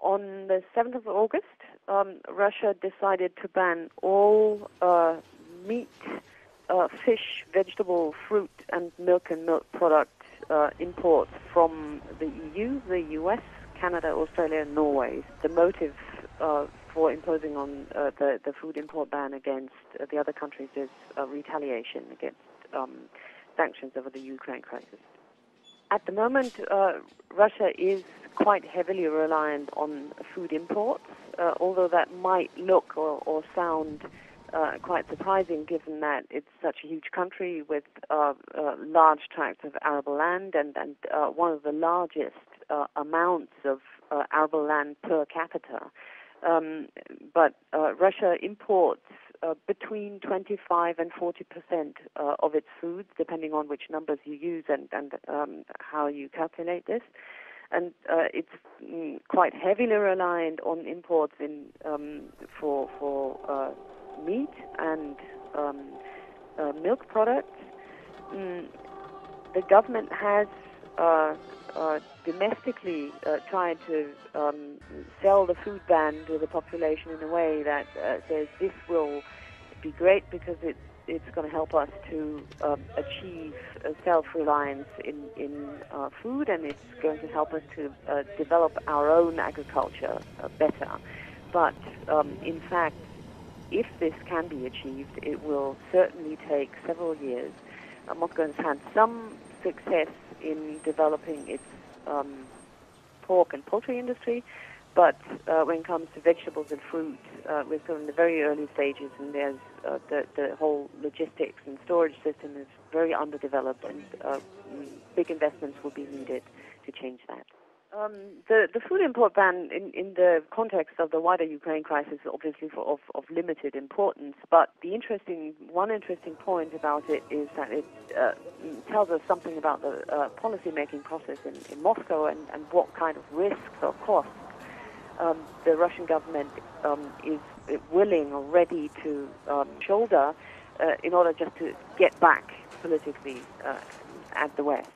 On the 7th of August, Russia decided to ban all meat, fish, vegetable, fruit, and milk product imports from the EU, the US, Canada, Australia, and Norway. The motive for imposing on the food import ban against the other countries is retaliation against sanctions over the Ukraine crisis. At the moment, Russia is quite heavily reliant on food imports, although that might look or sound quite surprising given that it's such a huge country with large tracts of arable land and one of the largest amounts of arable land per capita. But Russia imports between 25 and 40% of its food, depending on which numbers you use and how you calculate this. And it's quite heavily reliant on imports for meat and milk products. The government has domestically tried to sell the food ban to the population in a way that says this will be great because it's going to help us to achieve self-reliance in food, and it's going to help us to develop our own agriculture better. But in fact, if this can be achieved, it will certainly take several years. Moscow has had some success in developing its pork and poultry industry, but when it comes to vegetables and fruit, we're still in the very early stages, and there's the whole logistics and storage system is very underdeveloped, and big investments will be needed to change that. The food import ban in the context of the wider Ukraine crisis is obviously of limited importance, but one interesting point about it is that it tells us something about the policy-making process in Moscow and what kind of risks or costs the Russian government is willing or ready to shoulder in order just to get back politically at the West.